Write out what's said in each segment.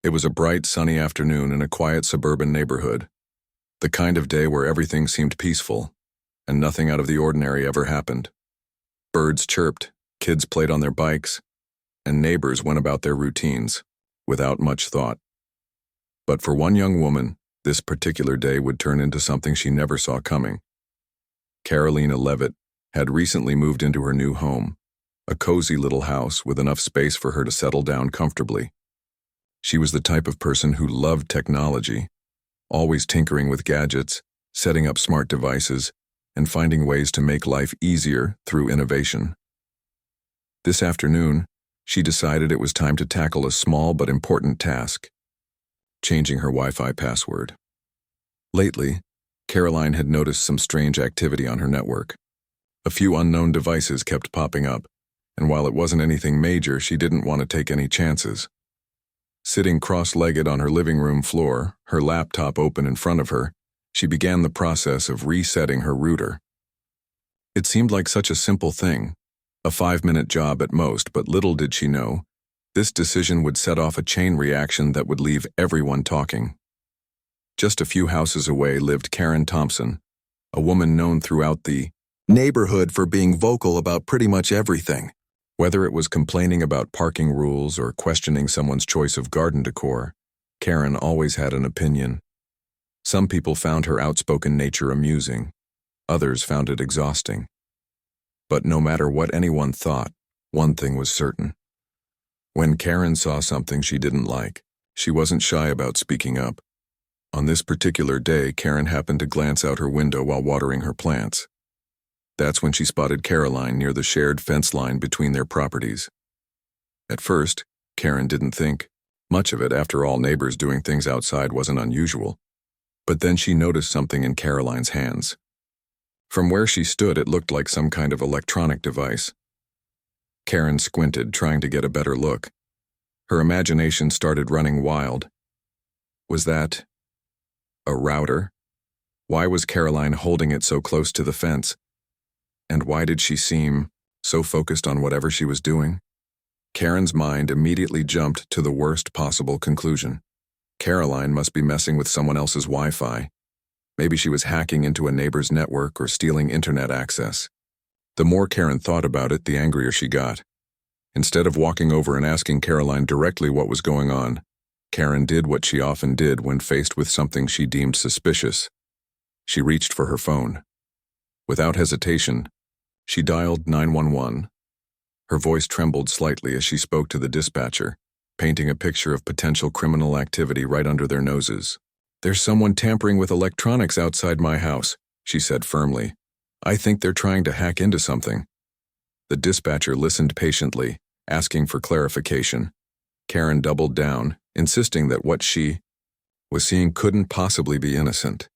It was a bright, sunny afternoon in a quiet suburban neighborhood, the kind of day where everything seemed peaceful, and nothing out of the ordinary ever happened. Birds chirped, kids played on their bikes, and neighbors went about their routines, without much thought. But for one young woman, this particular day would turn into something she never saw coming. Karoline Leavitt had recently moved into her new home, a cozy little house with enough space for her to settle down comfortably. She was the type of person who loved technology, always tinkering with gadgets, setting up smart devices, and finding ways to make life easier through innovation. This afternoon, she decided it was time to tackle a small but important task: changing her Wi-Fi password. Lately, Karoline had noticed some strange activity on her network. A few unknown devices kept popping up, and while it wasn't anything major, she didn't want to take any chances. Sitting cross-legged on her living room floor, her laptop open in front of her, she began the process of resetting her router. It seemed like such a simple thing, a 5-minute job at most, but little did she know, this decision would set off a chain reaction that would leave everyone talking. Just a few houses away lived Karen Thompson, a woman known throughout the neighborhood for being vocal about pretty much everything. Whether it was complaining about parking rules or questioning someone's choice of garden decor, Karen always had an opinion. Some people found her outspoken nature amusing, others found it exhausting. But no matter what anyone thought, one thing was certain. When Karen saw something she didn't like, she wasn't shy about speaking up. On this particular day, Karen happened to glance out her window while watering her plants. That's when she spotted Karoline near the shared fence line between their properties. At first, Karen didn't think much of it. After all, neighbors doing things outside wasn't unusual. But then she noticed something in Karoline's hands. From where she stood, it looked like some kind of electronic device. Karen squinted, trying to get a better look. Her imagination started running wild. Was that a router? Why was Karoline holding it so close to the fence? And why did she seem so focused on whatever she was doing? Karen's mind immediately jumped to the worst possible conclusion. Karoline must be messing with someone else's Wi-Fi. Maybe she was hacking into a neighbor's network or stealing internet access. The more Karen thought about it, the angrier she got. Instead of walking over and asking Karoline directly what was going on, Karen did what she often did when faced with something she deemed suspicious. She reached for her phone. Without hesitation, she dialed 911. Her voice trembled slightly as she spoke to the dispatcher, painting a picture of potential criminal activity right under their noses. "There's someone tampering with electronics outside my house," she said firmly. "I think they're trying to hack into something." The dispatcher listened patiently, asking for clarification. Karen doubled down, insisting that what she was seeing couldn't possibly be innocent.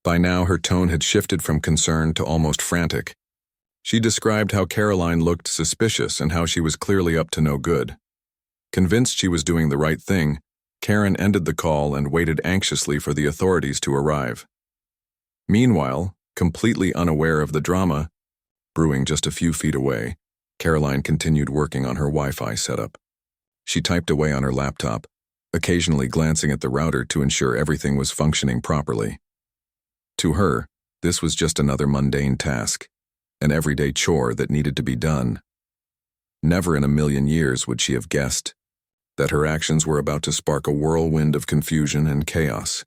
By now, her tone had shifted from concern to almost frantic. She described how Karoline looked suspicious and how she was clearly up to no good. Convinced she was doing the right thing, Karen ended the call and waited anxiously for the authorities to arrive. Meanwhile, completely unaware of the drama brewing just a few feet away, Karoline continued working on her Wi-Fi setup. She typed away on her laptop, occasionally glancing at the router to ensure everything was functioning properly. To her, this was just another mundane task, an everyday chore that needed to be done. Never in a million years would she have guessed that her actions were about to spark a whirlwind of confusion and chaos.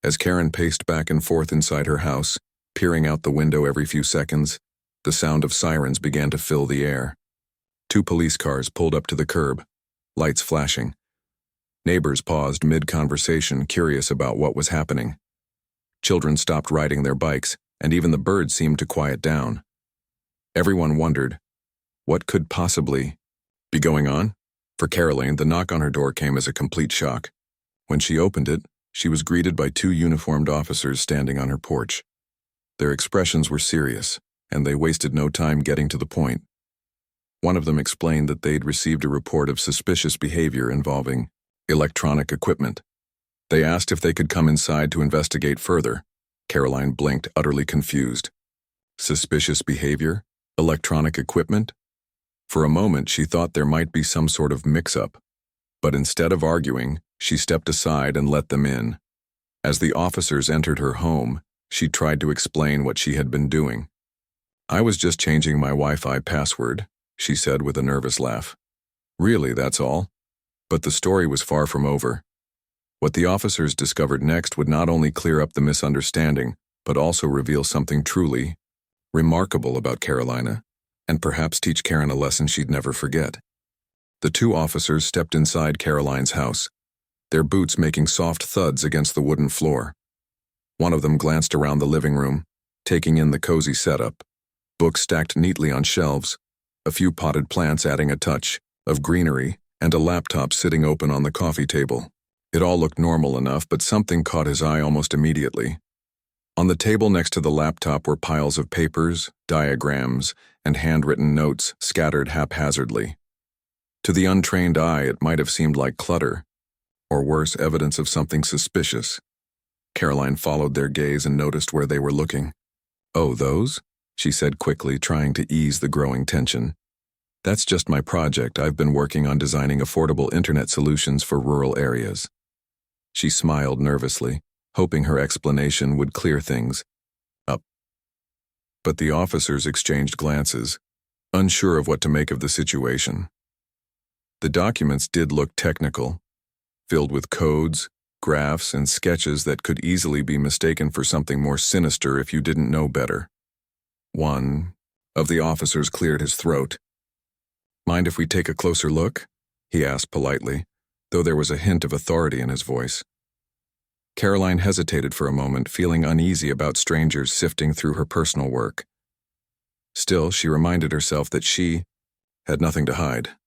As Karen paced back and forth inside her house, peering out the window every few seconds, the sound of sirens began to fill the air. 2 police cars pulled up to the curb, lights flashing. Neighbors paused mid-conversation, curious about what was happening. Children stopped riding their bikes, and even the birds seemed to quiet down. Everyone wondered, what could possibly be going on? For Karoline, the knock on her door came as a complete shock. When she opened it, she was greeted by 2 uniformed officers standing on her porch. Their expressions were serious, and they wasted no time getting to the point. One of them explained that they'd received a report of suspicious behavior involving electronic equipment. They asked if they could come inside to investigate further. Karoline blinked, utterly confused. Suspicious behavior? Electronic equipment? For a moment, she thought there might be some sort of mix-up. But instead of arguing, She stepped aside and let them in. As the officers entered her home, she tried to explain what she had been doing. "I was just changing my Wi-Fi password," she said with a nervous laugh. "Really, that's all?" But the story was far from over. What the officers discovered next would not only clear up the misunderstanding, but also reveal something truly remarkable about Karoline, and perhaps teach Karen a lesson she'd never forget. The two officers stepped inside Karoline's house, their boots making soft thuds against the wooden floor. One of them glanced around the living room, taking in the cozy setup. Books stacked neatly on shelves, a few potted plants adding a touch of greenery, and a laptop sitting open on the coffee table. It all looked normal enough, but something caught his eye almost immediately. On the table next to the laptop were piles of papers, diagrams, and handwritten notes scattered haphazardly. To the untrained eye, it might have seemed like clutter, or worse, evidence of something suspicious. Karoline followed their gaze and noticed where they were looking. "Oh, those?" she said quickly, trying to ease the growing tension. "That's just my project. I've been working on designing affordable internet solutions for rural areas." She smiled nervously, hoping her explanation would clear things up. But the officers exchanged glances, unsure of what to make of the situation. The documents did look technical, filled with codes, graphs, and sketches that could easily be mistaken for something more sinister if you didn't know better. One of the officers cleared his throat. "Mind if we take a closer look?" he asked politely, though there was a hint of authority in his voice. Karoline hesitated for a moment, feeling uneasy about strangers sifting through her personal work. Still, she reminded herself that she had nothing to hide.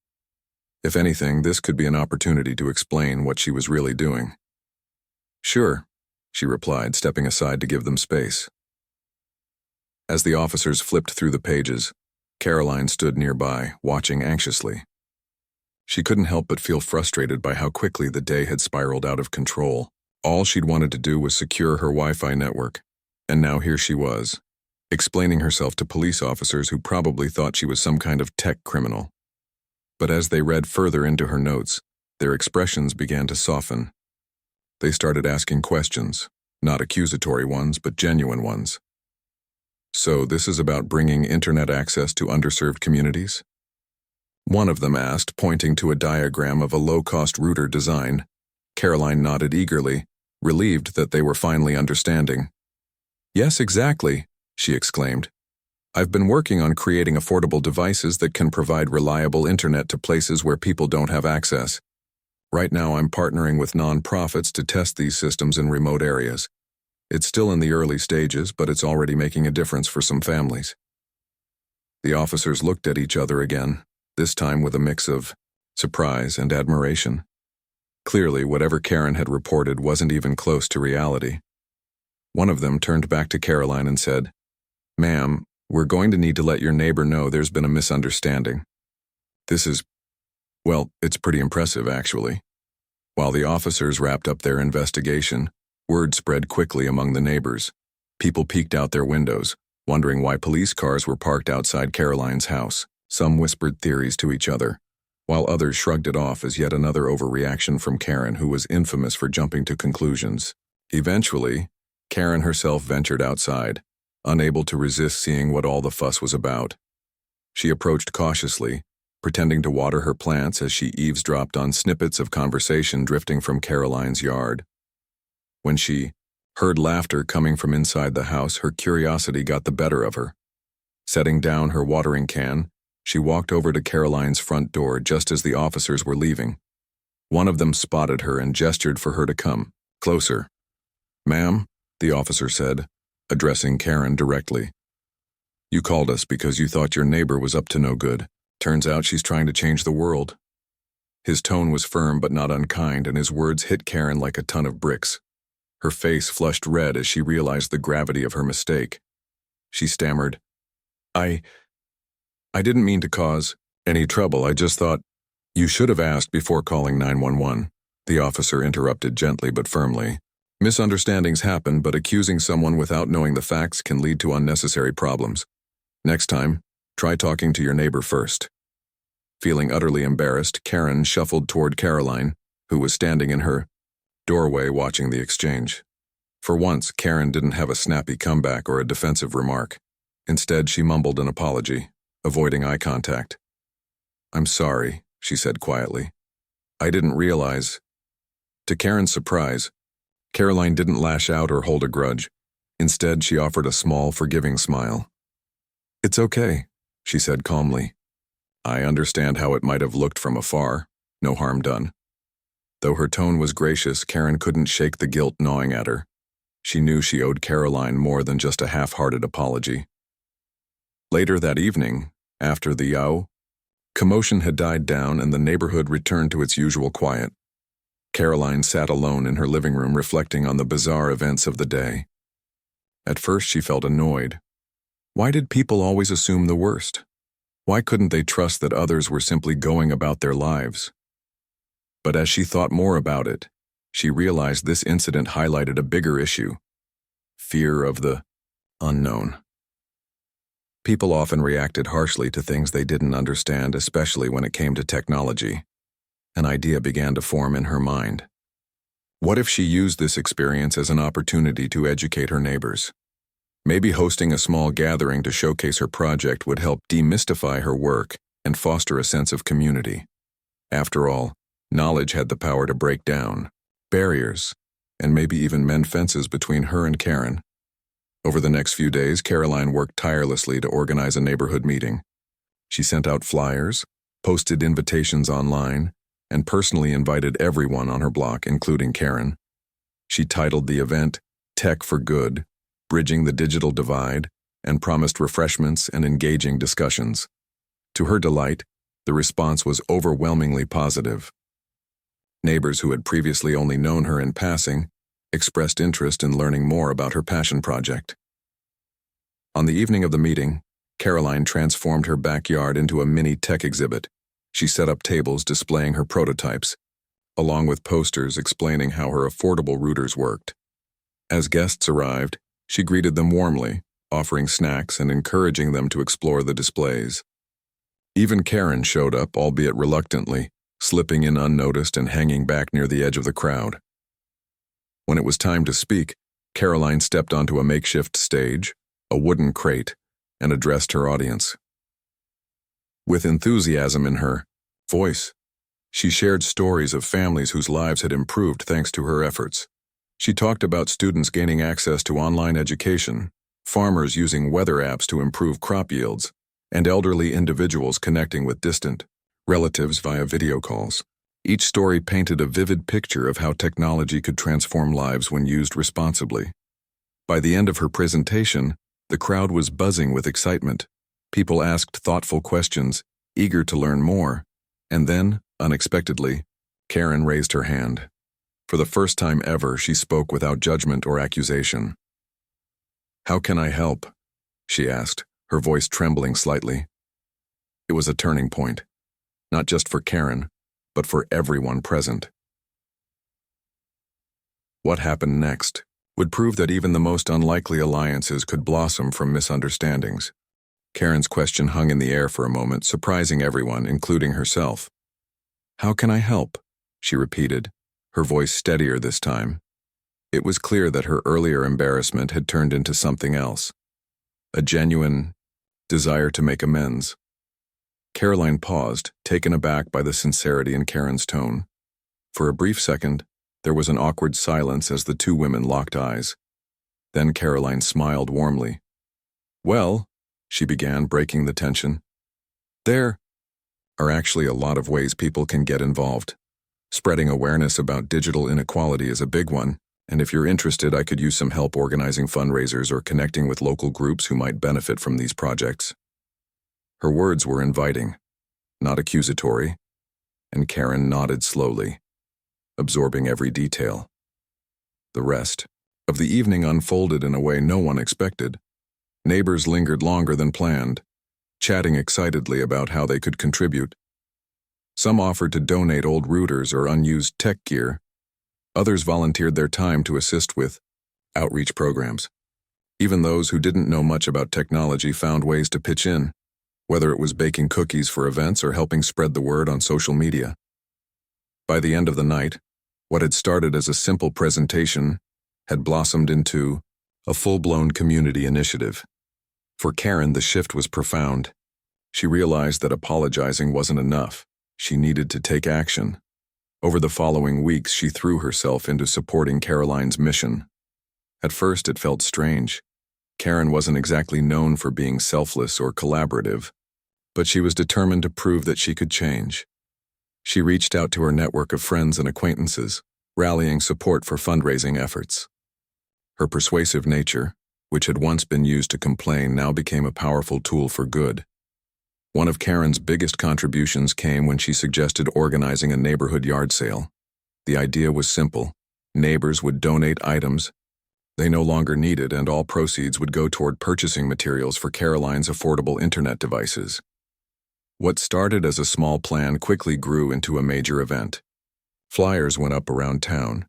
If anything, this could be an opportunity to explain what she was really doing. "Sure," she replied, stepping aside to give them space. As the officers flipped through the pages, Karoline stood nearby, watching anxiously. She couldn't help but feel frustrated by how quickly the day had spiraled out of control. All she'd wanted to do was secure her Wi-Fi network, and now here she was, explaining herself to police officers who probably thought she was some kind of tech criminal. But as they read further into her notes, their expressions began to soften. They started asking questions, not accusatory ones, but genuine ones. "So this is about bringing internet access to underserved communities?" One of them asked, pointing to a diagram of a low-cost router design. Karoline nodded eagerly, relieved that they were finally understanding. "Yes, exactly," she exclaimed. "I've been working on creating affordable devices that can provide reliable internet to places where people don't have access. Right now I'm partnering with non-profits to test these systems in remote areas. It's still in the early stages, but it's already making a difference for some families." The officers looked at each other again, this time with a mix of surprise and admiration. Clearly, whatever Karen had reported wasn't even close to reality. One of them turned back to Karoline and said, "Ma'am, we're going to need to let your neighbor know there's been a misunderstanding. This is, well, it's pretty impressive, actually." While the officers wrapped up their investigation, word spread quickly among the neighbors. People peeked out their windows, wondering why police cars were parked outside Karoline's house. Some whispered theories to each other, while others shrugged it off as yet another overreaction from Karen, who was infamous for jumping to conclusions. Eventually, Karen herself ventured outside, unable to resist seeing what all the fuss was about. She approached cautiously, pretending to water her plants as she eavesdropped on snippets of conversation drifting from Karoline's yard. When she heard laughter coming from inside the house, her curiosity got the better of her. Setting down her watering can, she walked over to Karoline's front door just as the officers were leaving. One of them spotted her and gestured for her to come closer. "Ma'am," the officer said, addressing Karen directly. "You called us because you thought your neighbor was up to no good. Turns out she's trying to change the world." His tone was firm but not unkind, and his words hit Karen like a ton of bricks. Her face flushed red as she realized the gravity of her mistake. She stammered, I didn't mean to cause any trouble. I just thought." "You should have asked before calling 911, the officer interrupted gently but firmly. "Misunderstandings happen, but accusing someone without knowing the facts can lead to unnecessary problems. Next time, try talking to your neighbor first." Feeling utterly embarrassed, Karen shuffled toward Karoline, who was standing in her doorway watching the exchange. For once, Karen didn't have a snappy comeback or a defensive remark. Instead, she mumbled an apology, avoiding eye contact. "I'm sorry," she said quietly. "I didn't realize." To Karen's surprise, Karoline didn't lash out or hold a grudge. Instead, she offered a small, forgiving smile. "It's okay," she said calmly. "I understand how it might have looked from afar. No harm done." Though her tone was gracious, Karen couldn't shake the guilt gnawing at her. She knew she owed Karoline more than just a half-hearted apology. Later that evening, after the yow, commotion had died down and the neighborhood returned to its usual quiet. Karoline sat alone in her living room reflecting on the bizarre events of the day. At first she felt annoyed. Why did people always assume the worst? Why couldn't they trust that others were simply going about their lives? But as she thought more about it, she realized this incident highlighted a bigger issue: fear of the unknown. People often reacted harshly to things they didn't understand, especially when it came to technology. An idea began to form in her mind. What if she used this experience as an opportunity to educate her neighbors? Maybe hosting a small gathering to showcase her project would help demystify her work and foster a sense of community. After all, knowledge had the power to break down barriers and maybe even mend fences between her and Karen. Over the next few days, Karoline worked tirelessly to organize a neighborhood meeting. She sent out flyers, posted invitations online, and personally invited everyone on her block, including Karen. She titled the event "Tech for Good," Bridging the Digital Divide, and promised refreshments and engaging discussions. To her delight, the response was overwhelmingly positive. Neighbors who had previously only known her in passing expressed interest in learning more about her passion project. On the evening of the meeting, Karoline transformed her backyard into a mini tech exhibit. She set up tables displaying her prototypes, along with posters explaining how her affordable routers worked. As guests arrived, she greeted them warmly, offering snacks and encouraging them to explore the displays. Even Karen showed up, albeit reluctantly, slipping in unnoticed and hanging back near the edge of the crowd. When it was time to speak, Karoline stepped onto a makeshift stage, a wooden crate, and addressed her audience. With enthusiasm in her voice, she shared stories of families whose lives had improved thanks to her efforts. She talked about students gaining access to online education, farmers using weather apps to improve crop yields, and elderly individuals connecting with distant relatives via video calls. Each story painted a vivid picture of how technology could transform lives when used responsibly. By the end of her presentation, the crowd was buzzing with excitement. People asked thoughtful questions, eager to learn more. And then, unexpectedly, Karen raised her hand. For the first time ever, she spoke without judgment or accusation. "How can I help?" she asked, her voice trembling slightly. It was a turning point, not just for Karen, but for everyone present. What happened next would prove that even the most unlikely alliances could blossom from misunderstandings. Karen's question hung in the air for a moment, surprising everyone, including herself. "How can I help?" she repeated, her voice steadier this time. It was clear that her earlier embarrassment had turned into something else, a genuine desire to make amends. Karoline paused, taken aback by the sincerity in Karen's tone. For a brief second, there was an awkward silence as the two women locked eyes. Then Karoline smiled warmly. "Well," she began, breaking the tension, "there are actually a lot of ways people can get involved. Spreading awareness about digital inequality is a big one, and if you're interested, I could use some help organizing fundraisers or connecting with local groups who might benefit from these projects." Her words were inviting, not accusatory, and Karen nodded slowly, absorbing every detail. The rest of the evening unfolded in a way no one expected. Neighbors lingered longer than planned, chatting excitedly about how they could contribute. Some offered to donate old routers or unused tech gear. Others volunteered their time to assist with outreach programs. Even those who didn't know much about technology found ways to pitch in, whether it was baking cookies for events or helping spread the word on social media. By the end of the night, what had started as a simple presentation had blossomed into a full-blown community initiative. For Karen, the shift was profound. She realized that apologizing wasn't enough. She needed to take action. Over the following weeks, she threw herself into supporting Karoline's mission. At first, it felt strange. Karen wasn't exactly known for being selfless or collaborative, but she was determined to prove that she could change. She reached out to her network of friends and acquaintances, rallying support for fundraising efforts. Her persuasive nature, which had once been used to complain, now became a powerful tool for good. One of Karen's biggest contributions came when she suggested organizing a neighborhood yard sale. The idea was simple. Neighbors would donate items they no longer needed, and all proceeds would go toward purchasing materials for Karoline's affordable internet devices. What started as a small plan quickly grew into a major event. Flyers went up around town,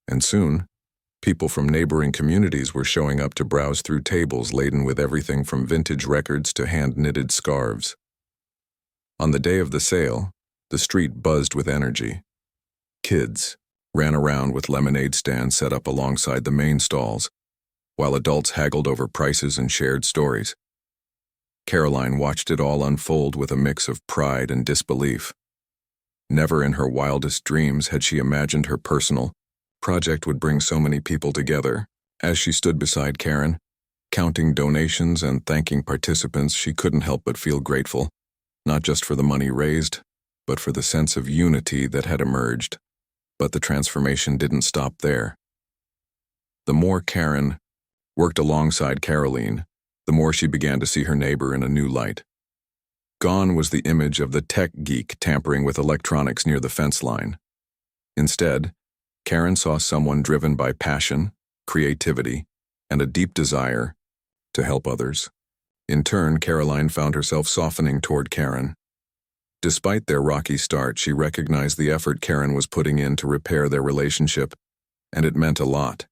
and soon, people from neighboring communities were showing up to browse through tables laden with everything from vintage records to hand-knitted scarves. On the day of the sale, the street buzzed with energy. Kids ran around with lemonade stands set up alongside the main stalls, while adults haggled over prices and shared stories. Karoline watched it all unfold with a mix of pride and disbelief. Never in her wildest dreams had she imagined her personal project would bring so many people together. As she stood beside Karen, counting donations and thanking participants, she couldn't help but feel grateful, not just for the money raised, but for the sense of unity that had emerged. But the transformation didn't stop there. The more Karen worked alongside Karoline, the more she began to see her neighbor in a new light. Gone was the image of the tech geek tampering with electronics near the fence line. Instead, Karen saw someone driven by passion, creativity, and a deep desire to help others. In turn, Karoline found herself softening toward Karen. Despite their rocky start, she recognized the effort Karen was putting in to repair their relationship, and it meant a lot.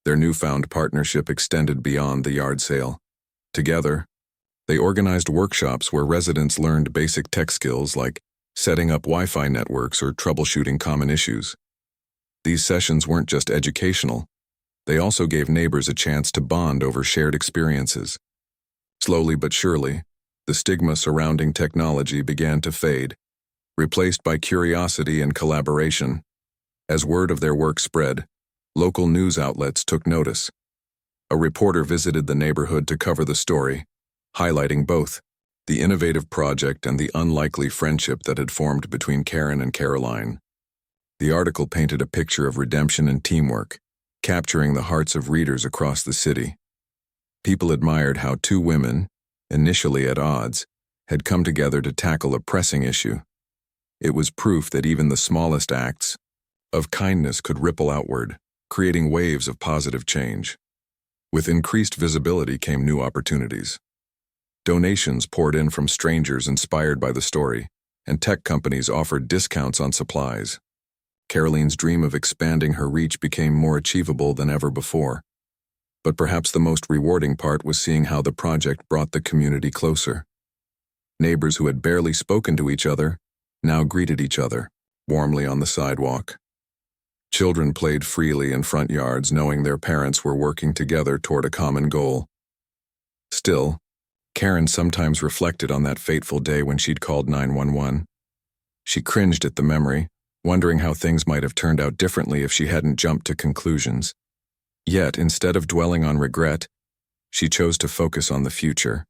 Their newfound partnership extended beyond the yard sale. Together, they organized workshops where residents learned basic tech skills like setting up Wi-Fi networks or troubleshooting common issues. These sessions weren't just educational. They also gave neighbors a chance to bond over shared experiences. Slowly but surely, the stigma surrounding technology began to fade, replaced by curiosity and collaboration. As word of their work spread, local news outlets took notice. A reporter visited the neighborhood to cover the story, highlighting both the innovative project and the unlikely friendship that had formed between Karen and Karoline. The article painted a picture of redemption and teamwork, capturing the hearts of readers across the city. People admired how two women, initially at odds, had come together to tackle a pressing issue. It was proof that even the smallest acts of kindness could ripple outward, creating waves of positive change. With increased visibility came new opportunities. Donations poured in from strangers inspired by the story, and tech companies offered discounts on supplies. Karoline's dream of expanding her reach became more achievable than ever before. But perhaps the most rewarding part was seeing how the project brought the community closer. Neighbors who had barely spoken to each other now greeted each other warmly on the sidewalk. Children played freely in front yards, knowing their parents were working together toward a common goal. Still, Karen sometimes reflected on that fateful day when she'd called 911. She cringed at the memory, wondering how things might have turned out differently if she hadn't jumped to conclusions. Yet, instead of dwelling on regret, she chose to focus on the future.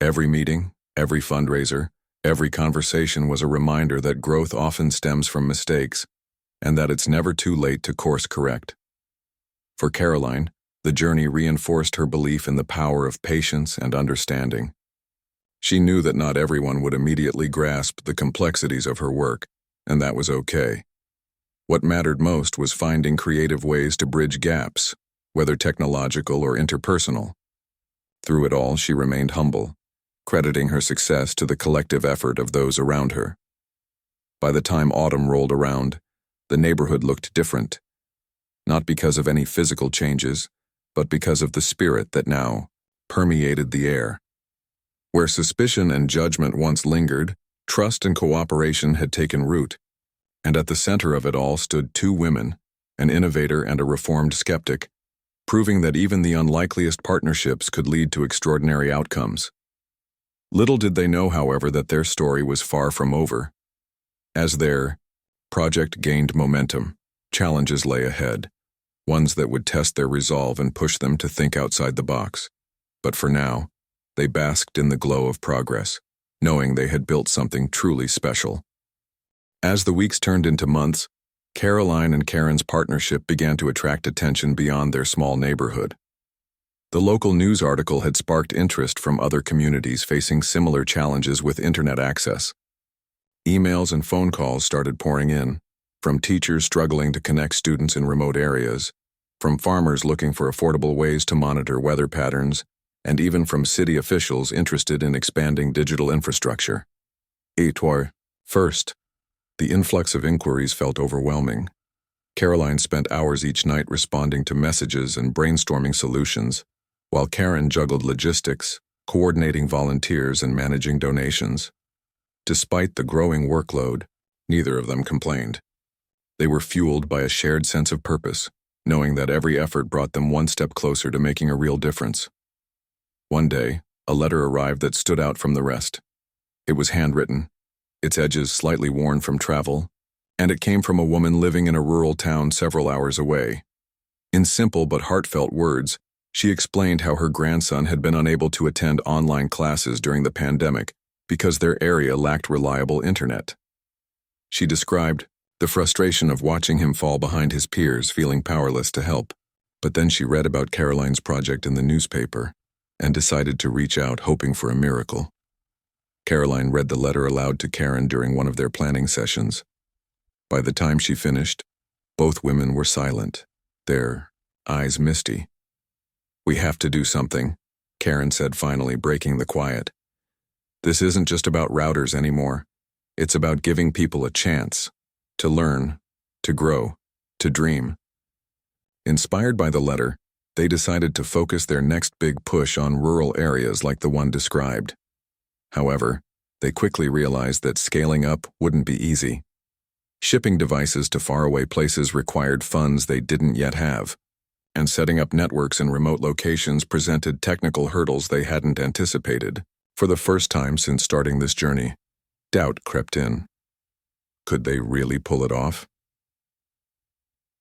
Every meeting, every fundraiser, every conversation was a reminder that growth often stems from mistakes, and that it's never too late to course correct. For Karoline, the journey reinforced her belief in the power of patience and understanding. She knew that not everyone would immediately grasp the complexities of her work, and that was okay. What mattered most was finding creative ways to bridge gaps, whether technological or interpersonal. Through it all, she remained humble, crediting her success to the collective effort of those around her. By the time autumn rolled around, the neighborhood looked different, not because of any physical changes, but because of the spirit that now permeated the air. Where suspicion and judgment once lingered, trust and cooperation had taken root. And at the center of it all stood two women, an innovator and a reformed skeptic, proving that even the unlikeliest partnerships could lead to extraordinary outcomes. Little did they know, however, that their story was far from over. As their project gained momentum, challenges lay ahead, ones that would test their resolve and push them to think outside the box. But for now, they basked in the glow of progress, knowing they had built something truly special. As the weeks turned into months, Karoline and Karen's partnership began to attract attention beyond their small neighborhood. The local news article had sparked interest from other communities facing similar challenges with internet access. Emails and phone calls started pouring in, from teachers struggling to connect students in remote areas, from farmers looking for affordable ways to monitor weather patterns, and even from city officials interested in expanding digital infrastructure. First, the influx of inquiries felt overwhelming. Karoline spent hours each night responding to messages and brainstorming solutions, while Karen juggled logistics, coordinating volunteers and managing donations. Despite the growing workload, neither of them complained. They were fueled by a shared sense of purpose, knowing that every effort brought them one step closer to making a real difference. One day, a letter arrived that stood out from the rest. It was handwritten, its edges slightly worn from travel, and it came from a woman living in a rural town several hours away. In simple but heartfelt words, she explained how her grandson had been unable to attend online classes during the pandemic because their area lacked reliable internet. She described the frustration of watching him fall behind his peers, feeling powerless to help. But then she read about Karoline's project in the newspaper and decided to reach out, hoping for a miracle. Karoline read the letter aloud to Karen during one of their planning sessions. By the time she finished, both women were silent, their eyes misty. "We have to do something," Karen said, finally breaking the quiet. "This isn't just about routers anymore. It's about giving people a chance to learn, to grow, to dream." Inspired by the letter, they decided to focus their next big push on rural areas like the one described. However, they quickly realized that scaling up wouldn't be easy. Shipping devices to faraway places required funds they didn't yet have, and setting up networks in remote locations presented technical hurdles they hadn't anticipated. For the first time since starting this journey, doubt crept in. Could they really pull it off?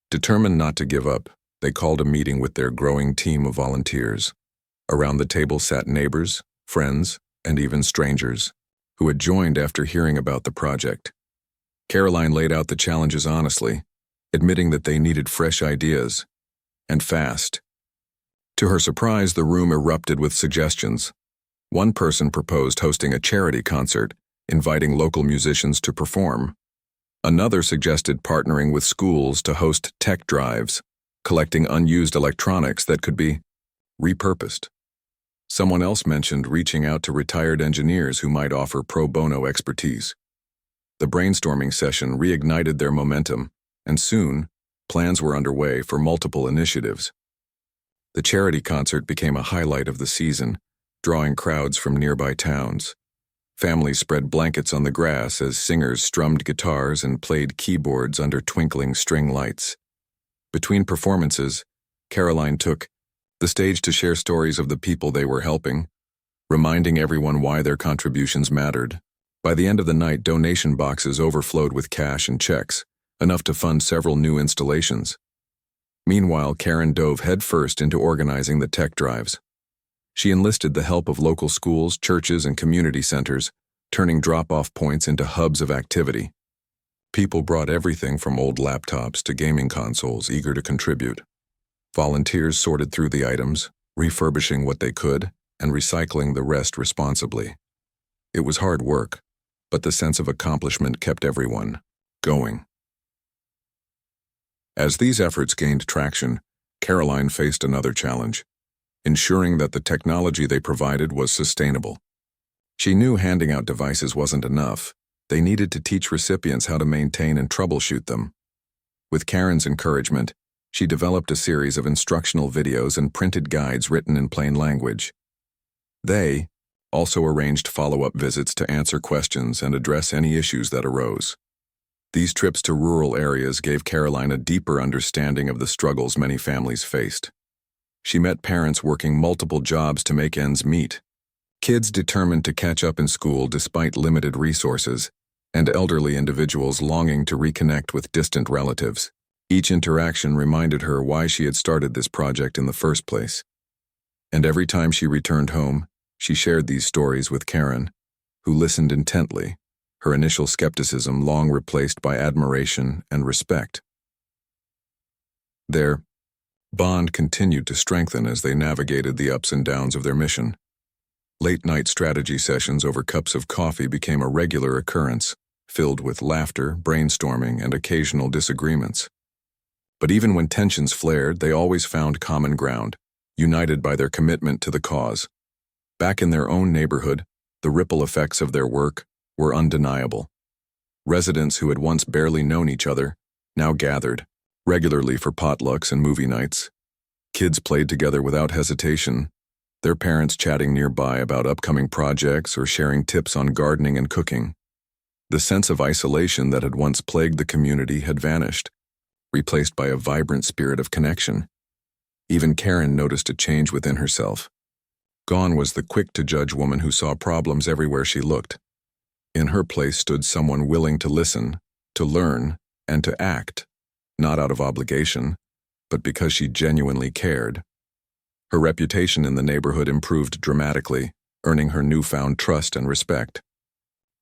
Determined not to give up, they called a meeting with their growing team of volunteers. Around the table sat neighbors, friends, and even strangers, who had joined after hearing about the project. Karoline laid out the challenges honestly, admitting that they needed fresh ideas, and fast. To her surprise, the room erupted with suggestions. One person proposed hosting a charity concert, inviting local musicians to perform. Another suggested partnering with schools to host tech drives, collecting unused electronics that could be repurposed. Someone else mentioned reaching out to retired engineers who might offer pro bono expertise. The brainstorming session reignited their momentum, and soon, plans were underway for multiple initiatives. The charity concert became a highlight of the season, drawing crowds from nearby towns. Families spread blankets on the grass as singers strummed guitars and played keyboards under twinkling string lights. Between performances, Karoline took the stage to share stories of the people they were helping, reminding everyone why their contributions mattered. By the end of the night, donation boxes overflowed with cash and checks, enough to fund several new installations. Meanwhile, Karen dove headfirst into organizing the tech drives. She enlisted the help of local schools, churches, and community centers, turning drop-off points into hubs of activity. People brought everything from old laptops to gaming consoles, eager to contribute. Volunteers sorted through the items, refurbishing what they could, and recycling the rest responsibly. It was hard work, but the sense of accomplishment kept everyone going. As these efforts gained traction, Karoline faced another challenge: ensuring that the technology they provided was sustainable. She knew handing out devices wasn't enough. They needed to teach recipients how to maintain and troubleshoot them. With Karen's encouragement, she developed a series of instructional videos and printed guides written in plain language. They also arranged follow-up visits to answer questions and address any issues that arose. These trips to rural areas gave Karoline a deeper understanding of the struggles many families faced. She met parents working multiple jobs to make ends meet, kids determined to catch up in school despite limited resources, and elderly individuals longing to reconnect with distant relatives. Each interaction reminded her why she had started this project in the first place. And every time she returned home, she shared these stories with Karen, who listened intently, her initial skepticism long replaced by admiration and respect. Their bond continued to strengthen as they navigated the ups and downs of their mission. Late-night strategy sessions over cups of coffee became a regular occurrence, filled with laughter, brainstorming, and occasional disagreements. But even when tensions flared, they always found common ground, united by their commitment to the cause. Back in their own neighborhood, the ripple effects of their work were undeniable. Residents who had once barely known each other now gathered regularly for potlucks and movie nights. Kids played together without hesitation, their parents chatting nearby about upcoming projects or sharing tips on gardening and cooking. The sense of isolation that had once plagued the community had vanished, replaced by a vibrant spirit of connection. Even Karen noticed a change within herself. Gone was the quick-to-judge woman who saw problems everywhere she looked. In her place stood someone willing to listen, to learn, and to act, not out of obligation, but because she genuinely cared. Her reputation in the neighborhood improved dramatically, earning her newfound trust and respect.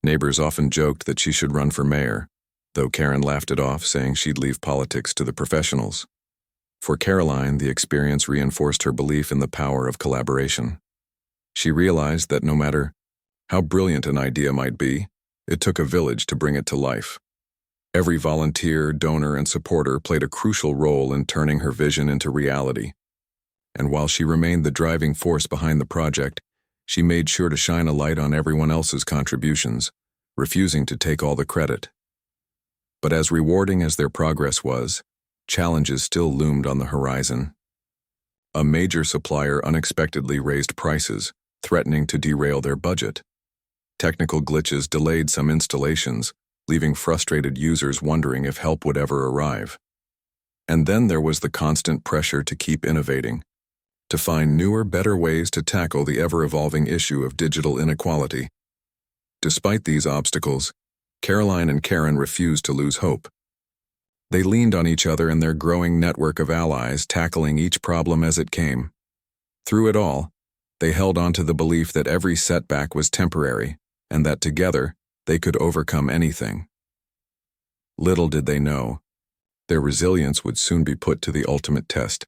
Neighbors often joked that she should run for mayor, though Karen laughed it off, saying she'd leave politics to the professionals. For Karoline, the experience reinforced her belief in the power of collaboration. She realized that no matter how brilliant an idea might be, it took a village to bring it to life. Every volunteer, donor, and supporter played a crucial role in turning her vision into reality. And while she remained the driving force behind the project, she made sure to shine a light on everyone else's contributions, refusing to take all the credit. But as rewarding as their progress was, challenges still loomed on the horizon. A major supplier unexpectedly raised prices, threatening to derail their budget. Technical glitches delayed some installations, leaving frustrated users wondering if help would ever arrive. And then there was the constant pressure to keep innovating, to find newer, better ways to tackle the ever-evolving issue of digital inequality. Despite these obstacles, Karoline and Karen refused to lose hope. They leaned on each other and their growing network of allies, tackling each problem as it came. Through it all, they held on to the belief that every setback was temporary, and that together, they could overcome anything. Little did they know, their resilience would soon be put to the ultimate test.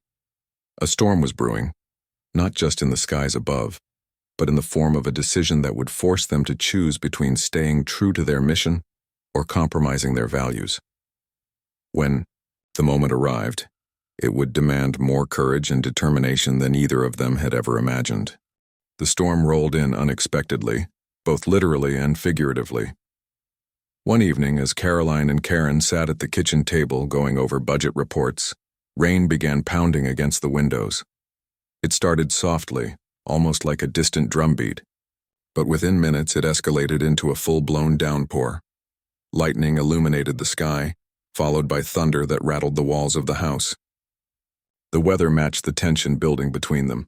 A storm was brewing, not just in the skies above, but in the form of a decision that would force them to choose between staying true to their mission or compromising their values. When the moment arrived, it would demand more courage and determination than either of them had ever imagined. The storm rolled in unexpectedly, both literally and figuratively. One evening, as Karoline and Karen sat at the kitchen table going over budget reports, rain began pounding against the windows. It started softly, almost like a distant drumbeat, but within minutes it escalated into a full-blown downpour. Lightning illuminated the sky, followed by thunder that rattled the walls of the house. The weather matched the tension building between them.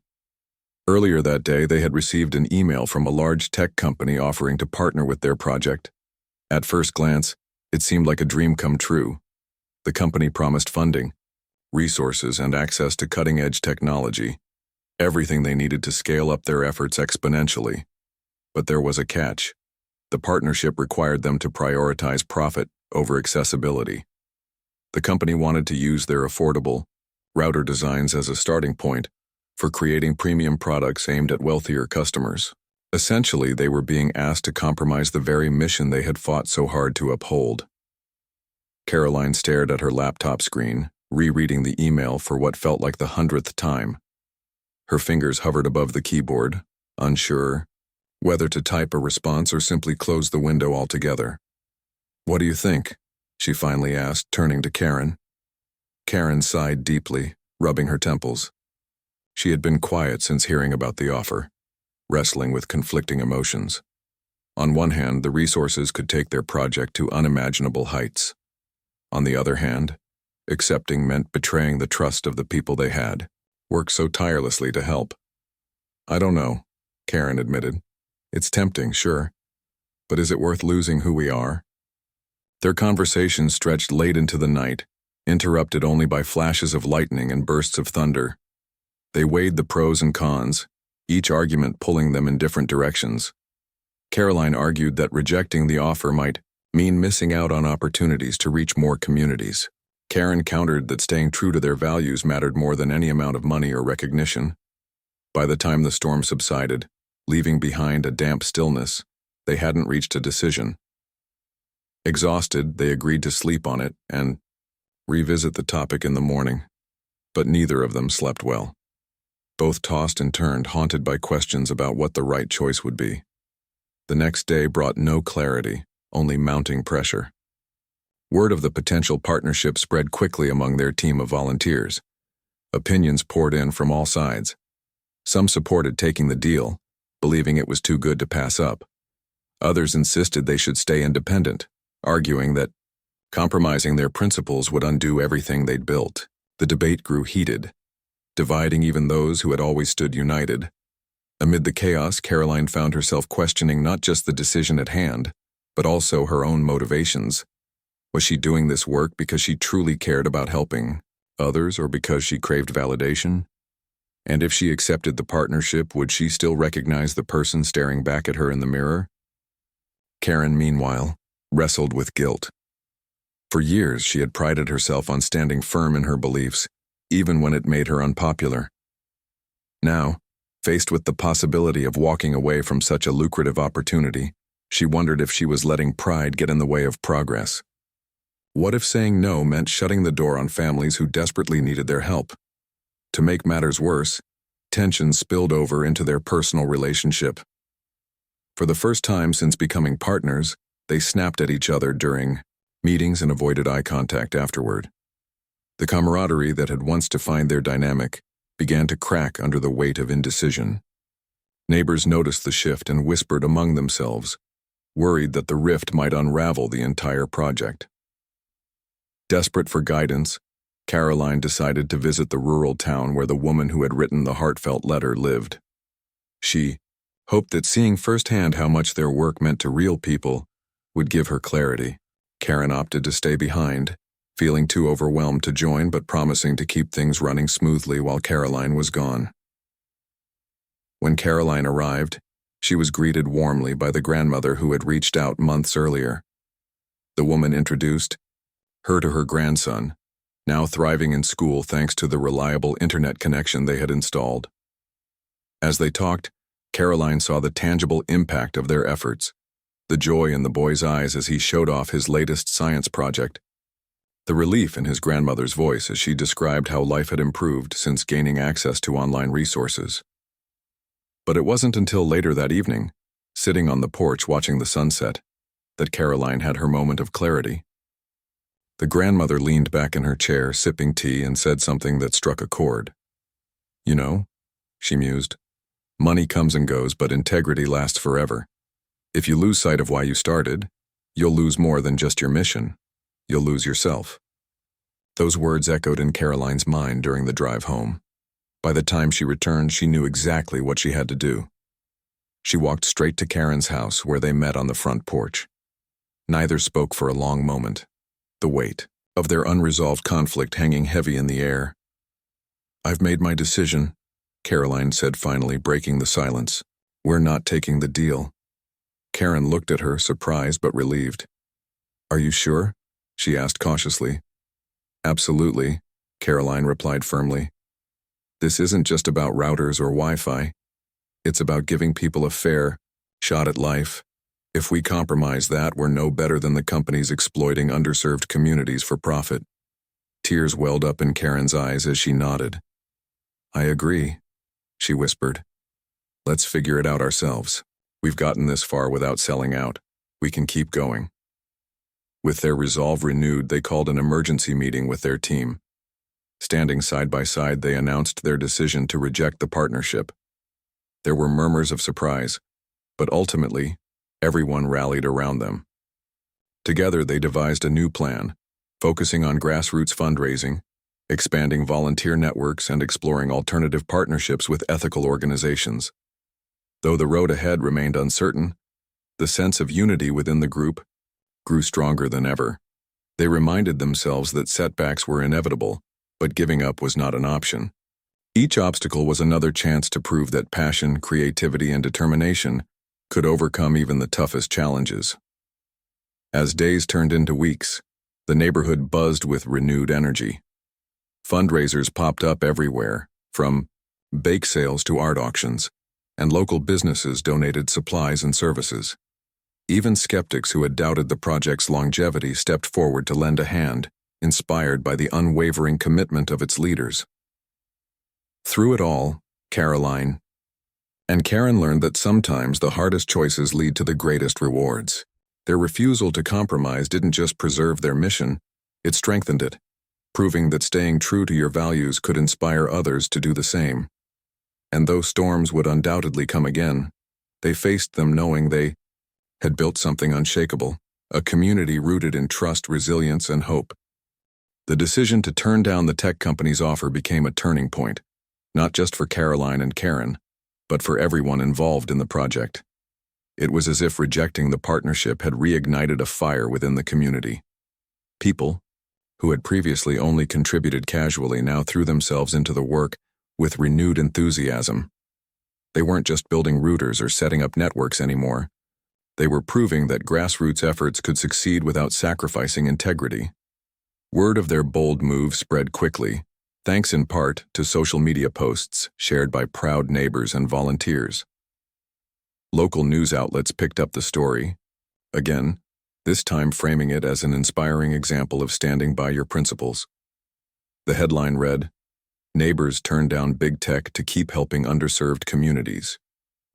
Earlier that day, they had received an email from a large tech company offering to partner with their project. At first glance, it seemed like a dream come true. The company promised funding, resources, and access to cutting-edge technology, everything they needed to scale up their efforts exponentially. But there was a catch. The partnership required them to prioritize profit over accessibility. The company wanted to use their affordable router designs as a starting point for creating premium products aimed at wealthier customers. Essentially, they were being asked to compromise the very mission they had fought so hard to uphold. Karoline stared at her laptop screen, rereading the email for what felt like the 100th time. Her fingers hovered above the keyboard, unsure whether to type a response or simply close the window altogether. "What do you think?" she finally asked, turning to Karen. Karen sighed deeply, rubbing her temples. She had been quiet since hearing about the offer, wrestling with conflicting emotions. On one hand, the resources could take their project to unimaginable heights. on the other hand, accepting meant betraying the trust of the people they had worked so tirelessly to help. I don't know, Karen admitted. It's tempting, sure. But is it worth losing who we are? Their conversation stretched late into the night, interrupted only by flashes of lightning and bursts of thunder. They weighed the pros and cons, each argument pulling them in different directions. Karoline argued that rejecting the offer might mean missing out on opportunities to reach more communities. Karen countered that staying true to their values mattered more than any amount of money or recognition. By the time the storm subsided, leaving behind a damp stillness, they hadn't reached a decision. Exhausted, they agreed to sleep on it and revisit the topic in the morning, but neither of them slept well. Both tossed and turned, haunted by questions about what the right choice would be. The next day brought no clarity, only mounting pressure. Word of the potential partnership spread quickly among their team of volunteers. Opinions poured in from all sides. Some supported taking the deal, believing it was too good to pass up. Others insisted they should stay independent, arguing that compromising their principles would undo everything they'd built. The debate grew heated, dividing even those who had always stood united. Amid the chaos, Karoline found herself questioning not just the decision at hand, but also her own motivations. Was she doing this work because she truly cared about helping others or because she craved validation? And if she accepted the partnership, would she still recognize the person staring back at her in the mirror? Karen, meanwhile, wrestled with guilt. For years, she had prided herself on standing firm in her beliefs, even when it made her unpopular. Now, faced with the possibility of walking away from such a lucrative opportunity, she wondered if she was letting pride get in the way of progress. What if saying no meant shutting the door on families who desperately needed their help? To make matters worse, tension spilled over into their personal relationship. For the first time since becoming partners, they snapped at each other during meetings and avoided eye contact afterward. The camaraderie that had once defined their dynamic began to crack under the weight of indecision. Neighbors noticed the shift and whispered among themselves, worried that the rift might unravel the entire project. Desperate for guidance, Karoline decided to visit the rural town where the woman who had written the heartfelt letter lived. She hoped that seeing firsthand how much their work meant to real people would give her clarity. Karen opted to stay behind, feeling too overwhelmed to join but promising to keep things running smoothly while Karoline was gone. When Karoline arrived, she was greeted warmly by the grandmother who had reached out months earlier. The woman introduced her to her grandson, now thriving in school thanks to the reliable internet connection they had installed. As they talked, Karoline saw the tangible impact of their efforts, the joy in the boy's eyes as he showed off his latest science project, the relief in his grandmother's voice as she described how life had improved since gaining access to online resources. But it wasn't until later that evening, sitting on the porch watching the sunset, that Karoline had her moment of clarity. The grandmother leaned back in her chair, sipping tea, and said something that struck a chord. "You know," she mused, "money comes and goes, but integrity lasts forever. If you lose sight of why you started, you'll lose more than just your mission. You'll lose yourself." Those words echoed in Karoline's mind during the drive home. By the time she returned, she knew exactly what she had to do. She walked straight to Karen's house, where they met on the front porch. Neither spoke for a long moment, the weight of their unresolved conflict hanging heavy in the air. "I've made my decision," Karoline said finally, breaking the silence. "We're not taking the deal." Karen looked at her, surprised but relieved. "Are you sure?" she asked cautiously. "Absolutely," Karoline replied firmly. "This isn't just about routers or Wi-Fi. It's about giving people a fair shot at life. If we compromise that, we're no better than the companies exploiting underserved communities for profit." Tears welled up in Karen's eyes as she nodded. "I agree," she whispered. "Let's figure it out ourselves. We've gotten this far without selling out. We can keep going." With their resolve renewed, they called an emergency meeting with their team. Standing side by side, they announced their decision to reject the partnership. There were murmurs of surprise, but ultimately, everyone rallied around them. Together, they devised a new plan, focusing on grassroots fundraising, expanding volunteer networks, and exploring alternative partnerships with ethical organizations. Though the road ahead remained uncertain, the sense of unity within the group grew stronger than ever. They reminded themselves that setbacks were inevitable, but giving up was not an option. Each obstacle was another chance to prove that passion, creativity, and determination could overcome even the toughest challenges. As days turned into weeks, the neighborhood buzzed with renewed energy. Fundraisers popped up everywhere, from bake sales to art auctions, and local businesses donated supplies and services. Even skeptics who had doubted the project's longevity stepped forward to lend a hand, inspired by the unwavering commitment of its leaders. Through it all, Karoline and Karen learned that sometimes the hardest choices lead to the greatest rewards. Their refusal to compromise didn't just preserve their mission, it strengthened it, proving that staying true to your values could inspire others to do the same. And though storms would undoubtedly come again, they faced them knowing they had built something unshakable, a community rooted in trust, resilience, and hope. The decision to turn down the tech company's offer became a turning point, not just for Karoline and Karen, but for everyone involved in the project. It was as if rejecting the partnership had reignited a fire within the community. People, who had previously only contributed casually, now threw themselves into the work with renewed enthusiasm. They weren't just building routers or setting up networks anymore. They were proving that grassroots efforts could succeed without sacrificing integrity. Word of their bold move spread quickly, thanks in part to social media posts shared by proud neighbors and volunteers. Local news outlets picked up the story, again, this time framing it as an inspiring example of standing by your principles. The headline read, "Neighbors turn down big tech to keep helping underserved communities."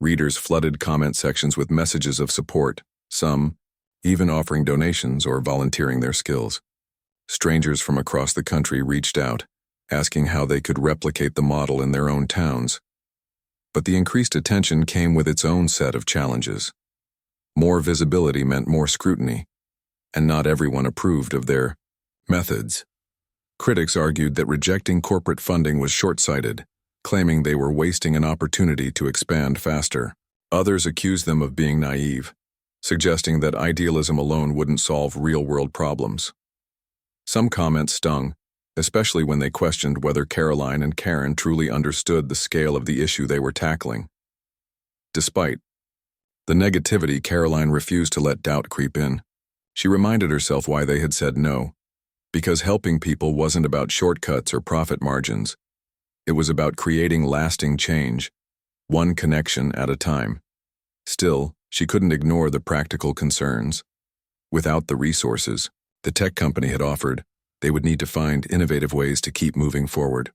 Readers flooded comment sections with messages of support, some even offering donations or volunteering their skills. Strangers from across the country reached out, asking how they could replicate the model in their own towns. But the increased attention came with its own set of challenges. More visibility meant more scrutiny, and not everyone approved of their methods. Critics argued that rejecting corporate funding was short-sighted, claiming they were wasting an opportunity to expand faster. Others accused them of being naive, suggesting that idealism alone wouldn't solve real-world problems. Some comments stung, especially when they questioned whether Karoline and Karen truly understood the scale of the issue they were tackling. Despite the negativity, Karoline refused to let doubt creep in. She reminded herself why they had said no, because helping people wasn't about shortcuts or profit margins. It was about creating lasting change, one connection at a time. Still, she couldn't ignore the practical concerns. Without the resources the tech company had offered, they would need to find innovative ways to keep moving forward.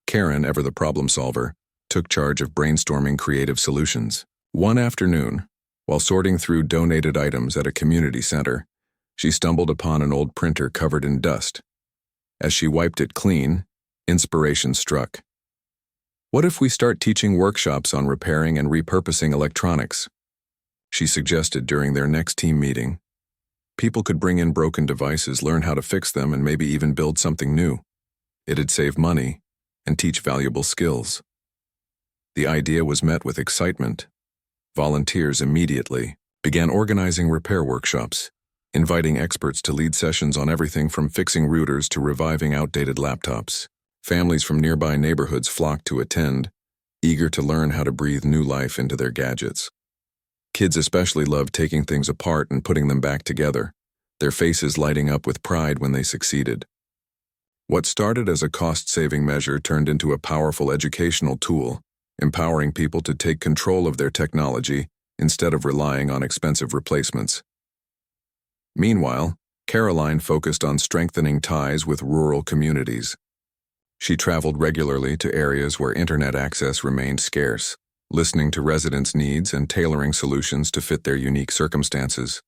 Karen, ever the problem solver, took charge of brainstorming creative solutions. One afternoon, while sorting through donated items at a community center, she stumbled upon an old printer covered in dust. As she wiped it clean, inspiration struck. What if we start teaching workshops on repairing and repurposing electronics? She suggested during their next team meeting. People could bring in broken devices, learn how to fix them, and maybe even build something new. It'd save money and teach valuable skills. The idea was met with excitement. Volunteers immediately began organizing repair workshops, inviting experts to lead sessions on everything from fixing routers to reviving outdated laptops. Families from nearby neighborhoods flocked to attend, eager to learn how to breathe new life into their gadgets. Kids especially loved taking things apart and putting them back together, their faces lighting up with pride when they succeeded. What started as a cost-saving measure turned into a powerful educational tool, empowering people to take control of their technology instead of relying on expensive replacements. Meanwhile, Karoline focused on strengthening ties with rural communities. She traveled regularly to areas where internet access remained scarce, listening to residents' needs and tailoring solutions to fit their unique circumstances.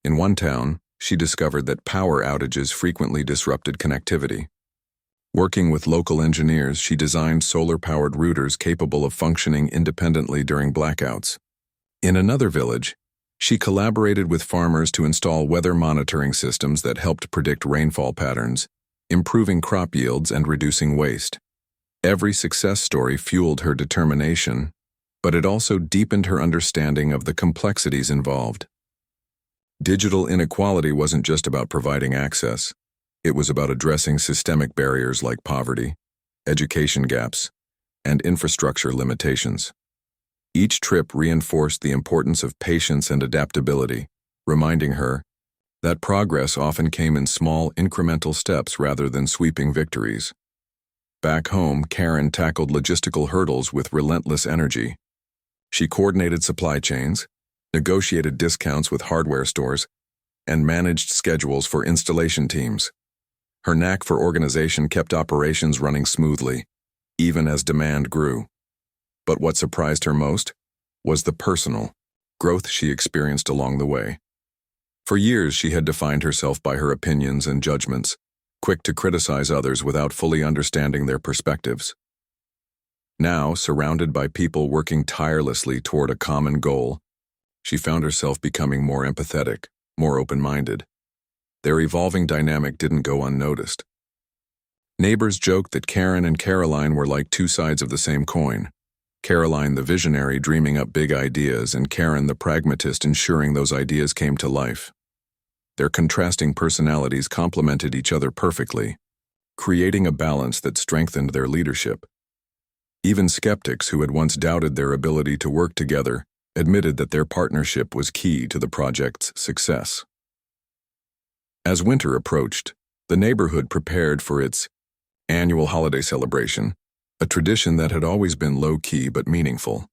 In one town, she discovered that power outages frequently disrupted connectivity. Working with local engineers, she designed solar-powered routers capable of functioning independently during blackouts. In another village, She collaborated with farmers to install weather monitoring systems that helped predict rainfall patterns, improving crop yields and reducing waste. Every success story fueled her determination, but it also deepened her understanding of the complexities involved. Digital inequality wasn't just about providing access. It was about addressing systemic barriers like poverty, education gaps, and infrastructure limitations. Each trip reinforced the importance of patience and adaptability, reminding her that progress often came in small, incremental steps rather than sweeping victories. Back home, Karen tackled logistical hurdles with relentless energy. She coordinated supply chains, negotiated discounts with hardware stores, and managed schedules for installation teams. Her knack for organization kept operations running smoothly, even as demand grew. But what surprised her most was the personal growth she experienced along the way. For years, she had defined herself by her opinions and judgments, quick to criticize others without fully understanding their perspectives. Now, surrounded by people working tirelessly toward a common goal, she found herself becoming more empathetic, more open-minded. Their evolving dynamic didn't go unnoticed. Neighbors joked that Karen and Karoline were like two sides of the same coin. Karoline the visionary dreaming up big ideas, and Karen the pragmatist ensuring those ideas came to life. Their contrasting personalities complemented each other perfectly, creating a balance that strengthened their leadership. Even skeptics who had once doubted their ability to work together admitted that their partnership was key to the project's success. As winter approached, the neighborhood prepared for its annual holiday celebration, a tradition that had always been low-key but meaningful.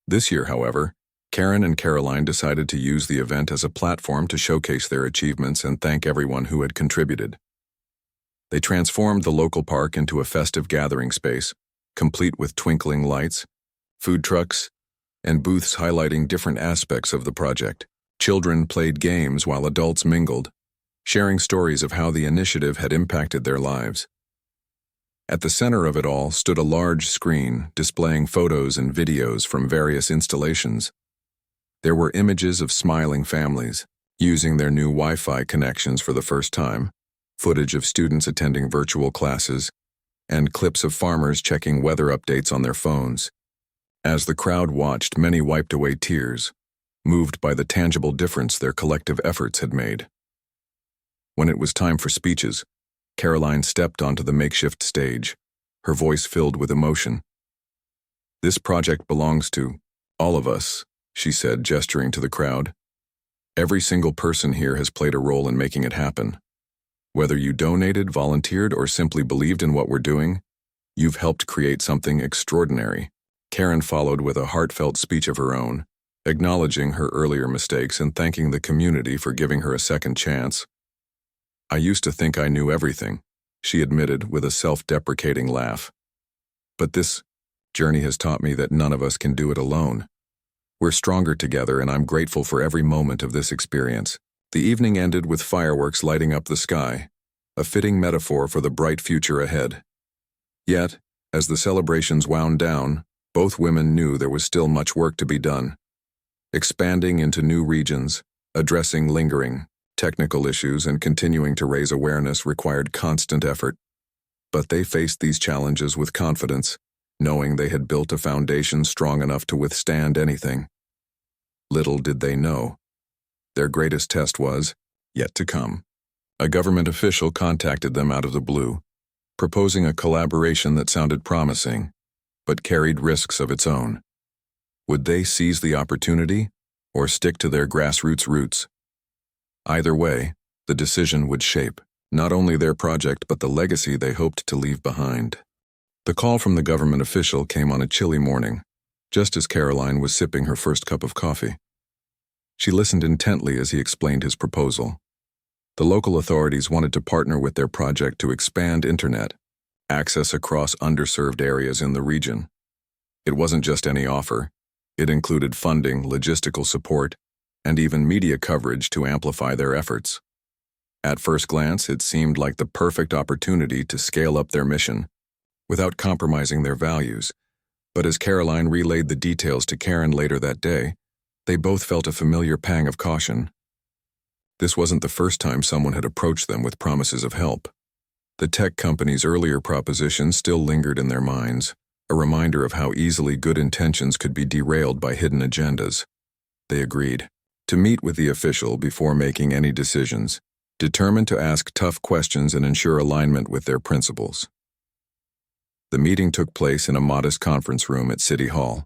This year, however, Karen and Karoline decided to use the event as a platform to showcase their achievements and thank everyone who had contributed. They transformed the local park into a festive gathering space, complete with twinkling lights, food trucks, and booths highlighting different aspects of the project. Children played games while adults mingled, sharing stories of how the initiative had impacted their lives. At the center of it all stood a large screen displaying photos and videos from various installations. There were images of smiling families using their new Wi-Fi connections for the first time, footage of students attending virtual classes, and clips of farmers checking weather updates on their phones. As the crowd watched, many wiped away tears, moved by the tangible difference their collective efforts had made. When it was time for speeches, Karoline stepped onto the makeshift stage, her voice filled with emotion. "This project belongs to all of us," she said, gesturing to the crowd. "Every single person here has played a role in making it happen. Whether you donated, volunteered, or simply believed in what we're doing, you've helped create something extraordinary." Karen followed with a heartfelt speech of her own, acknowledging her earlier mistakes and thanking the community for giving her a second chance. "I used to think I knew everything," she admitted with a self-deprecating laugh. "But this journey has taught me that none of us can do it alone. We're stronger together, and I'm grateful for every moment of this experience." The evening ended with fireworks lighting up the sky, a fitting metaphor for the bright future ahead. Yet, as the celebrations wound down, both women knew there was still much work to be done. Expanding into new regions, addressing lingering technical issues, and continuing to raise awareness required constant effort. But they faced these challenges with confidence, knowing they had built a foundation strong enough to withstand anything. Little did they know, their greatest test was yet to come. A government official contacted them out of the blue, proposing a collaboration that sounded promising, but carried risks of its own. Would they seize the opportunity, or stick to their grassroots roots? Either way, the decision would shape not only their project but the legacy they hoped to leave behind. The call from the government official came on a chilly morning, just as Karoline was sipping her first cup of coffee. She listened intently as he explained his proposal. The local authorities wanted to partner with their project to expand internet access across underserved areas in the region. It wasn't just any offer. It included funding, logistical support, and even media coverage to amplify their efforts. At first glance, it seemed like the perfect opportunity to scale up their mission without compromising their values. But as Karoline relayed the details to Karen later that day, They both felt a familiar pang of caution. This wasn't the first time someone had approached them with promises of help. The tech company's earlier proposition still lingered in their minds, a reminder of how easily good intentions could be derailed by hidden agendas. They agreed to meet with the official before making any decisions, determined to ask tough questions and ensure alignment with their principles. The meeting took place in a modest conference room at City Hall.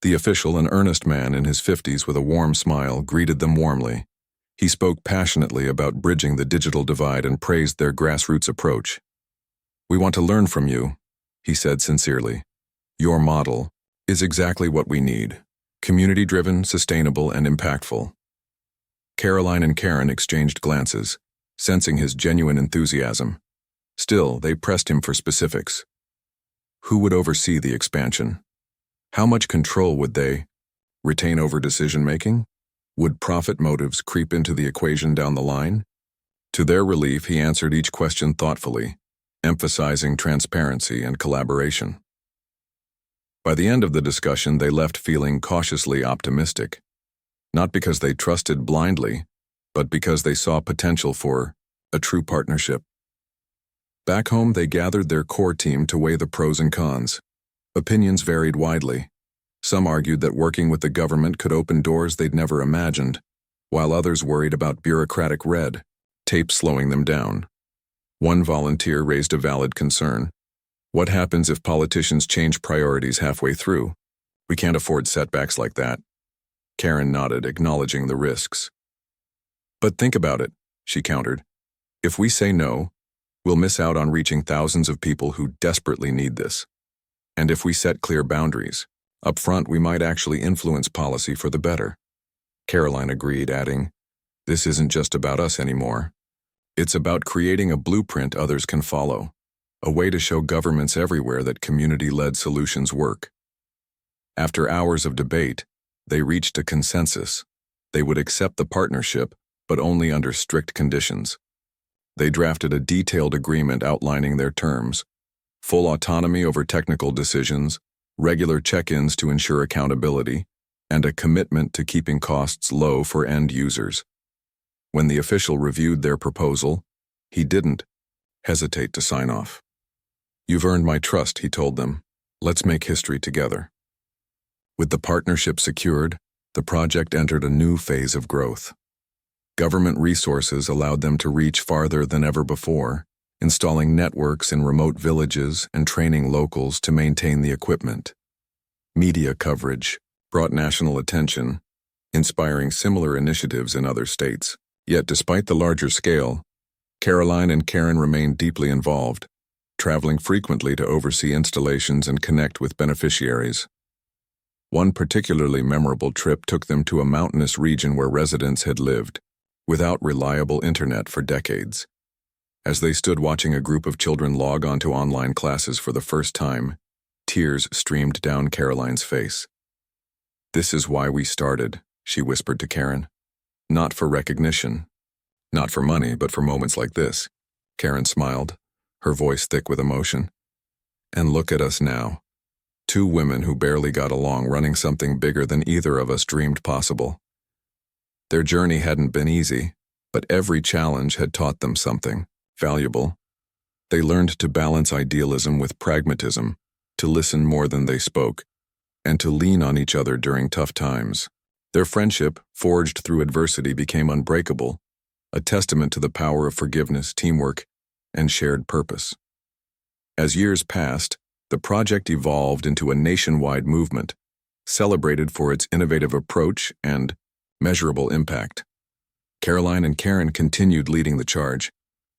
The official, an earnest man in his 50s with a warm smile, greeted them warmly. He spoke passionately about bridging the digital divide and praised their grassroots approach. "We want to learn from you," he said sincerely. "Your model is exactly what we need: community-driven, sustainable, and impactful." Karoline and Karen exchanged glances, sensing his genuine enthusiasm. Still, they pressed him for specifics. Who would oversee the expansion? How much control would they retain over decision-making? Would profit motives creep into the equation down the line? To their relief, he answered each question thoughtfully, emphasizing transparency and collaboration. By the end of the discussion, they left feeling cautiously optimistic, not because they trusted blindly, but because they saw potential for a true partnership. Back home, they gathered their core team to weigh the pros and cons. Opinions varied widely. Some argued that working with the government could open doors they'd never imagined, while others worried about bureaucratic red tape slowing them down. One volunteer raised a valid concern. "What happens if politicians change priorities halfway through? We can't afford setbacks like that." Karen nodded, acknowledging the risks. "But think about it," she countered. "If we say no, we'll miss out on reaching thousands of people who desperately need this. And if we set clear boundaries, up front we might actually influence policy for the better." Karoline agreed, adding, "This isn't just about us anymore. It's about creating a blueprint others can follow, a way to show governments everywhere that community-led solutions work." After hours of debate, they reached a consensus. They would accept the partnership, but only under strict conditions. They drafted a detailed agreement outlining their terms: full autonomy over technical decisions, regular check-ins to ensure accountability, and a commitment to keeping costs low for end users. When the official reviewed their proposal, he didn't hesitate to sign off. "You've earned my trust," he told them. "Let's make history together." With the partnership secured, the project entered a new phase of growth. Government resources allowed them to reach farther than ever before, installing networks in remote villages and training locals to maintain the equipment. Media coverage brought national attention, inspiring similar initiatives in other states. Yet despite the larger scale, Karoline and Karen remained deeply involved, traveling frequently to oversee installations and connect with beneficiaries. One particularly memorable trip took them to a mountainous region where residents had lived without reliable internet for decades. As they stood watching a group of children log onto online classes for the first time, tears streamed down Karoline's face. "This is why we started," she whispered to Karen. "Not for recognition, not for money, but for moments like this." Karen smiled, her voice thick with emotion. "And look at us now. Two women who barely got along, running something bigger than either of us dreamed possible." Their journey hadn't been easy, but every challenge had taught them something valuable. They learned to balance idealism with pragmatism, to listen more than they spoke, and to lean on each other during tough times. Their friendship, forged through adversity, became unbreakable, a testament to the power of forgiveness, teamwork, and shared purpose. As years passed, the project evolved into a nationwide movement, celebrated for its innovative approach and measurable impact. Karoline and Karen continued leading the charge,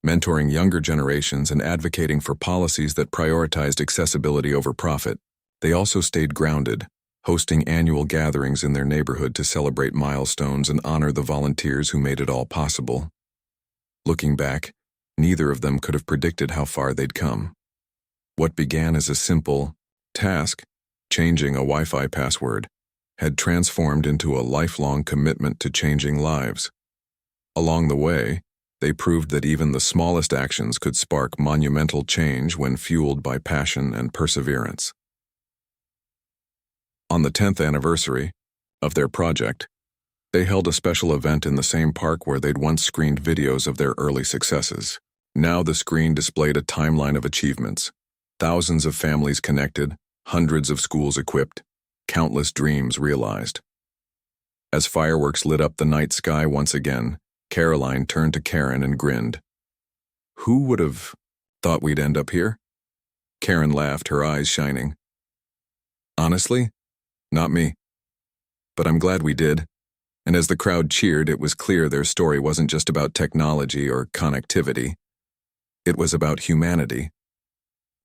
mentoring younger generations and advocating for policies that prioritized accessibility over profit. They also stayed grounded, hosting annual gatherings in their neighborhood to celebrate milestones and honor the volunteers who made it all possible. Looking back, neither of them could have predicted how far they'd come. What began as a simple task, changing a Wi-Fi password, had transformed into a lifelong commitment to changing lives. Along the way, they proved that even the smallest actions could spark monumental change when fueled by passion and perseverance. On the 10th anniversary, of their project. They held a special event in the same park where they'd once screened videos of their early successes. Now the screen displayed a timeline of achievements. Thousands of families connected, hundreds of schools equipped, countless dreams realized. As fireworks lit up the night sky once again, Karoline turned to Karen and grinned. "Who would have thought we'd end up here?" Karen laughed, her eyes shining. "Honestly, not me. But I'm glad we did." And as the crowd cheered, it was clear their story wasn't just about technology or connectivity. It was about humanity,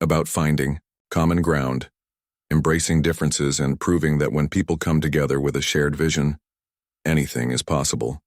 about finding common ground, embracing differences, and proving that when people come together with a shared vision, anything is possible.